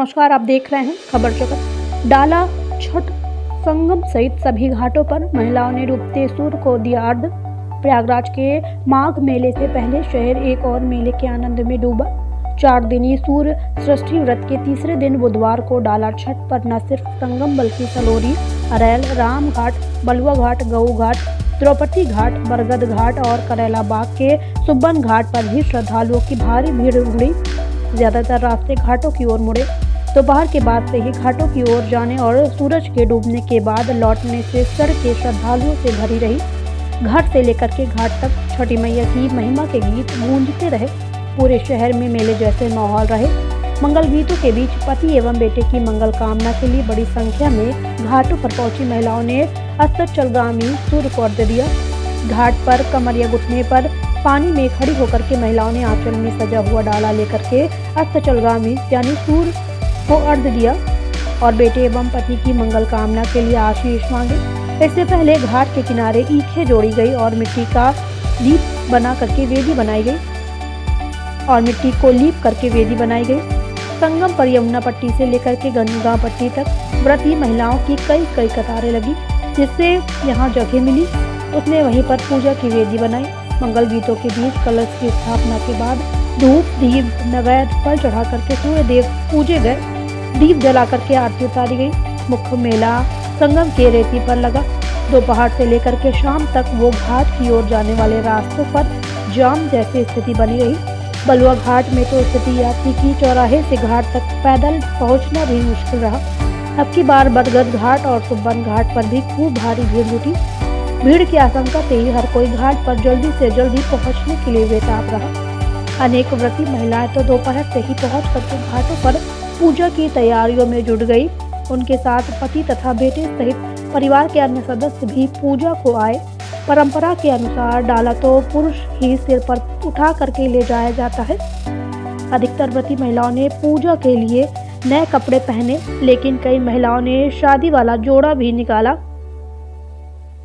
नमस्कार, आप देख रहे हैं खबर जगत। डाला, छठ, संगम सहित सभी घाटों पर महिलाओं ने डूबते सूर्य को दिया अर्घ्य। प्रयागराज के माघ मेले से पहले शहर एक और मेले के आनंद में डूबा। 4 दिनी सूर्य षष्ठी व्रत के तीसरे दिन बुधवार को डाला छठ पर न सिर्फ संगम बल्कि सलोरी, अरैल, राम घाट, बलुआ घाट, गऊ घाट, द्रौपदी घाट, बरगद घाट और करेला बाग के सुब्बन घाट पर भी श्रद्धालुओं की भारी भीड़ उमड़ी। ज्यादातर रास्ते घाटों की ओर मुड़े। दोपहर के बाद से ही घाटों की ओर जाने और सूरज के डूबने के बाद लौटने से सड़कें श्रद्धालुओं से भरी रही। घाट से लेकर के घाट तक छठी मैया की महिमा के गीत गूंजते रहे। पूरे शहर में मेले जैसे माहौल रहे। मंगल गीतों के बीच पति एवं बेटे की मंगल कामना के लिए बड़ी संख्या में घाटों पर पहुंची महिलाओं ने अस्ताचलगामी सूर्य को अर्घ्य दिया। घाट पर कमरिया घुटने पर पानी में खड़ी होकर के महिलाओं ने आंचल में सजा हुआ डाला लेकर के अस्ताचलगामी यानी सूर्य को अर्घ्य दिया और बेटे एवं पति की मंगल कामना के लिए आशीष मांगे। इससे पहले घाट के किनारे ईखें जोड़ी गई और मिट्टी का लीप बना करके वेदी बनाई गई संगम पर यमुना पट्टी से लेकर के गंगा पट्टी तक व्रती महिलाओं की कई कतारें लगी। जिससे यहाँ जगह मिली उसने वहीं पर पूजा की वेदी बनाई। मंगल गीतों के बीच कलश की स्थापना के बाद धूप, दीप, नैवेद्य, फल चढ़ा करके सूर्य देव पूजे गए। दीप जला करके आरती उतारी गई। मुख्य मेला संगम के रेती पर लगा। दोपहर से लेकर के शाम तक वो घाट की ओर जाने वाले रास्तों पर जाम जैसी स्थिति बनी रही। बलुआ घाट में तो स्थिति यह थी कि चौराहे से घाट तक पैदल पहुंचना भी मुश्किल रहा। अब की बार बरगद घाट और सुब्बन घाट पर भी खूब भारी भीड़ जुटी। भीड़ की आशंका से ही हर कोई घाट पर जल्दी से जल्दी पहुंचने के लिए बेताब रहा। अनेक व्रती महिलाएं तो दोपहर से ही पहुंच करके घाटों पर पूजा की तैयारियों में जुट गई। उनके साथ पति तथा बेटे सहित परिवार के अन्य सदस्य भी पूजा को आए। परंपरा के अनुसार डाला तो पुरुष ही सिर पर उठा करके ले जाया जाता है। अधिकतर व्रती महिलाओं ने पूजा के लिए नए कपड़े पहने, लेकिन कई महिलाओं ने शादी वाला जोड़ा भी निकाला।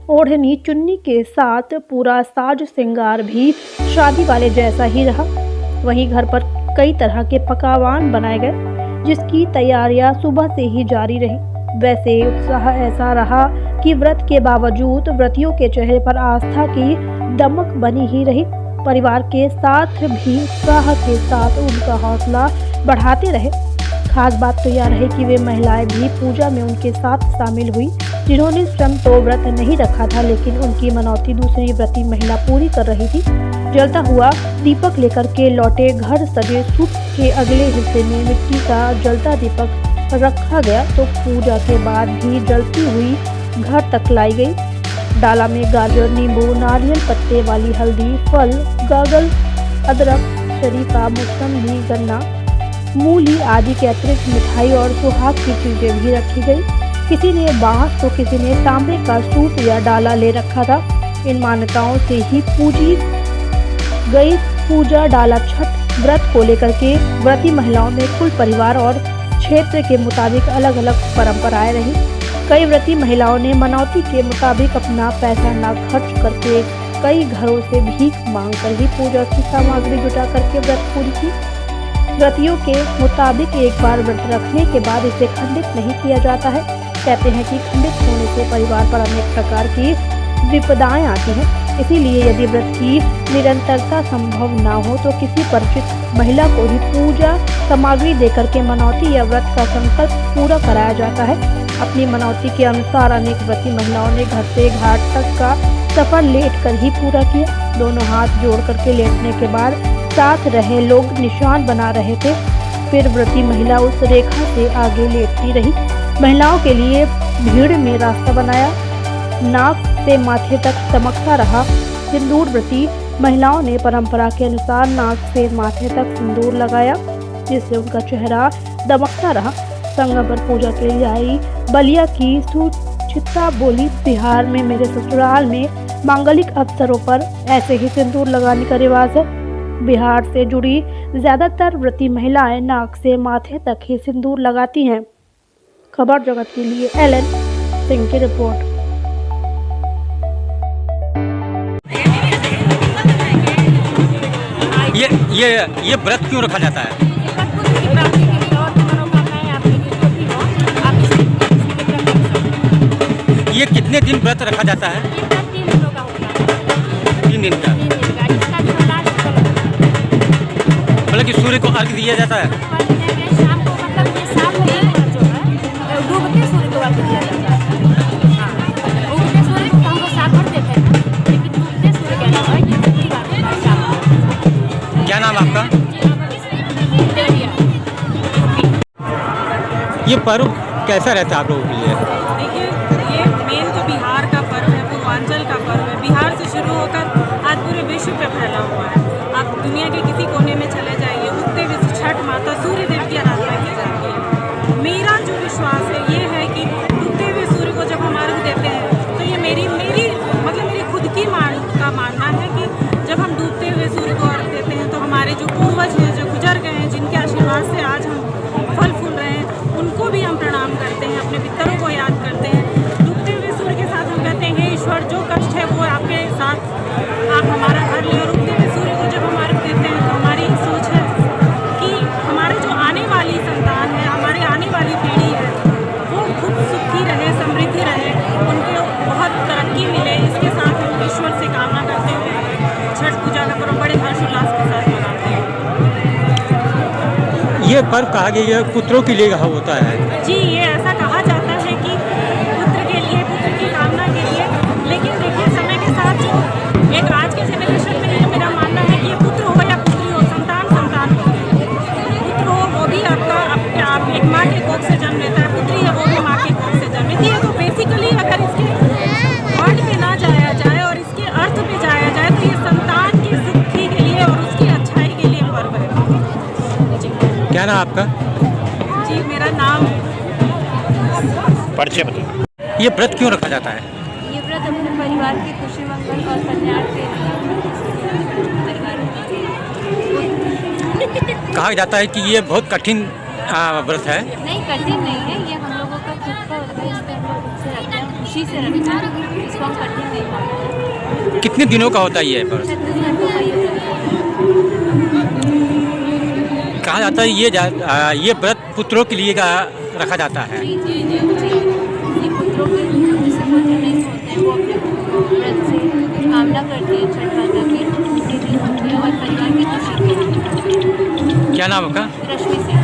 ओढ़नी चुन्नी के साथ पूरा साज श्रृंगार भी शादी वाले जैसा ही रहा। वहीं घर पर कई तरह के पकवान बनाए गए, जिसकी तैयारियां सुबह से ही जारी रही। वैसे उत्साह ऐसा रहा कि व्रत के बावजूद व्रतियों के चेहरे पर आस्था की दमक बनी ही रही। परिवार के साथ भी उत्साह के साथ उनका हौसला बढ़ाते रहे। खास बात तो यह रही कि वे महिलाएं भी पूजा में उनके साथ शामिल हुई, जिन्होंने स्वयं तो व्रत नहीं रखा था, लेकिन उनकी मनौती दूसरी व्रती महिला पूरी कर रही थी। जलता हुआ दीपक लेकर के लौटे घर सजे सूप के अगले हिस्से में मिट्टी का जलता दीपक रखा गया तो पूजा के बाद भी जलती हुई घर तक लाई गई। डाला में गाजर, नींबू, नारियल पत्ते वाली हल्दी, फल, गागल, अदरक, शरीफा, मौसम्बी, गन्ना, मूली आदि के अतिरिक्त मिठाई और सुहाग की चीजें भी रखी गई। किसी ने बांस तो किसी ने तांबे का सूप या डाला ले रखा था। इन मान्यताओं से ही पूजी गई पूजा डाला छठ व्रत को लेकर के व्रती महिलाओं में कुल परिवार और क्षेत्र के मुताबिक अलग अलग परंपराएं रही। कई व्रती महिलाओं ने मनौती के मुताबिक अपना पैसा न खर्च करके कई घरों से भीख मांग कर ही पूजा की सामग्री जुटा करके व्रत पूरी की। व्रतियों के मुताबिक एक बार व्रत रखने के बाद इसे खंडित नहीं किया जाता है। कहते हैं कि खंडित होने से परिवार पर अनेक प्रकार की विपदाएं आती हैं। इसीलिए यदि व्रत की निरंतरता संभव ना हो तो किसी परिचित महिला को ही पूजा सामग्री देकर के मनौती या व्रत का संकल्प पूरा कराया जाता है। अपनी मनौती के अनुसार अनेक व्रती महिलाओं ने घर से घाट तक का सफर लेट कर ही पूरा किया। दोनों हाथ जोड़ करके लेटने के बाद साथ रहे लोग निशान बना रहे थे। फिर व्रती महिला उस रेखा से आगे लेटती रही। महिलाओं के लिए भीड़ में रास्ता बनाया। नाक से माथे तक चमकता रहा सिंदूर। व्रती महिलाओं ने परंपरा के अनुसार नाक से माथे तक सिंदूर लगाया, जिससे उनका चेहरा दमकता रहा। संगम पर पूजा के लिए आई बलिया की सुचित्रा बोली, बिहार में मेरे ससुराल में मांगलिक अवसरों पर ऐसे ही सिंदूर लगाने का रिवाज है। बिहार से जुड़ी ज्यादातर व्रती महिलाएं नाक से माथे तक ही सिंदूर लगाती हैं। खबर जगत के लिए एलन सिंह की रिपोर्ट। ये व्रत क्यों रखा जाता है? ये कितने दिन व्रत रखा जाता है? ये व्रत 3 दिनों का होता है। 3 दिन का। 3 दिन का। इसका जो लास्ट कलर मतलब कि सूर्य को अर्घ दिया जाता है। शाम को, मतलब ये शाम में जो है डूबते सूर्य को अर्घ दिया जाता है। हाँ, उगते सूर्य को हमको साथ भर देते हैं, लेकिन डूबते सूर्य का जो है ये दूसरी बात है शाम को। क्या नाम आपका? डेढ़िया। ये पर्व कैसा रहता है आप लोगों के लिए? देखिए, ये मेन जो बिहार का पर्व है, पूर्वांचल का पर्व है। बिहार से शुरू होकर आज पूरे विश्व पे फैला हुआ है। आप दुनिया के किसी कोने में चले जाइए, उगते हुए छठ माता सूर्य देव की आराधना की जाती है। मेरा जो विश्वास है ये है कि उगते हुए सूर्य को जब हम अर्घ देते हैं तो ये मेरी मतलब मेरी खुद की मानना है कि जब हम डूबते हुए सूर्य को अर्घ देते हैं तो हमारे जो पूर्वज हैं, जो गुजर गए हैं, जिनके आशीर्वाद से आज हम फल फूल रहे हैं, उनको भी हम प्रणाम करते हैं, अपने पितरों को याद करते हैं। डूबते हुए सूर्य के साथ हम कहते हैं, हे ईश्वर, जो कष्ट है वो आपके साथ आप हमारा हर ले। और उगते हुए सूर्य को जब हम अर्घ देते हैं तो हमारी सोच है कि हमारे जो आने वाली संतान है, हमारी आने वाली पीढ़ी है, वो खूब सुखी रहे, समृद्धि रहे, उनको बहुत तरक्की मिले। इसके साथ हम ईश्वर से कामना करते हुए छठ पूजा का पर्व बड़े हर्षोल्लास के साथ मनाते हैं। ये पर्व कहा गया है पुत्रों के लिए होता है। जी, ये ऐसा कहा जाता है कि पुत्र के लिए, पुत्र की कामना के लिए। लेकिन देखिए, समय के साथ जो एक आज के जनरेशन में ये मेरा मानना है कि ये पुत्र हो या पुत्री हो, संतान हो। पुत्र हो वो भी आपका आप एक माँ के कोख से जन्म लेता है, पुत्री है वो भी माँ के कोख से जन्म लेती है। तो बेसिकली अगर इसके वर्ड पे ना जाया जाए और इसके अर्थ पे जाया जाए तो ये संतान की सुखी के लिए और उसकी अच्छाई के लिए पर्व है। जी। क्या नाम आपका? जी, मेरा नाम परिचय बताइए। ये व्रत क्यों रखा जाता है? ये व्रत अपने परिवार की खुशी, मंगल और कल्याण के कहा जाता है कि ये बहुत कठिन व्रत है। नहीं, कठिन नहीं है। ये हम लोगों का खुद का उद्देश्य है, हम लोग खुद से रखते हैं, खुशी से रखते हैं। इसको हम कठिन नहीं मानते। कितने दिनों का होता है ये व्रत? 36 घंटों का ये व्रत है। कहा जाता है ये व्रत पुत्रों के लिए रखा जाता है। जी। ये पुत्रों के जैसे पुत्र नहीं होते हैं, वो अपने व्रत से कामना करते हैं छठ माता की और परिवार की खुशी के लिए। क्या नाम आपका? रश्मि सिंह।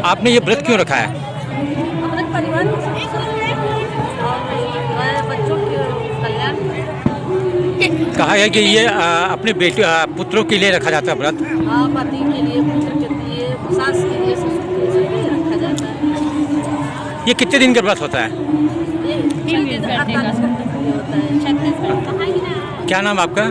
आपने ये व्रत क्यों रखा है? अपने परिवार की सुखी और बच्चों के कल्याण। कहा है कि ये अपने बेटे पुत्रों के लिए रखा जाता है व्रत। हाँ, पति के लिए, पुत्र के लिए, सास के लिए, ससुर के लिए रखा जाता है। ये कितने दिन का व्रत होता है? ये 48 घंटे का होता है। 36 घंटे। क्या नाम आपका?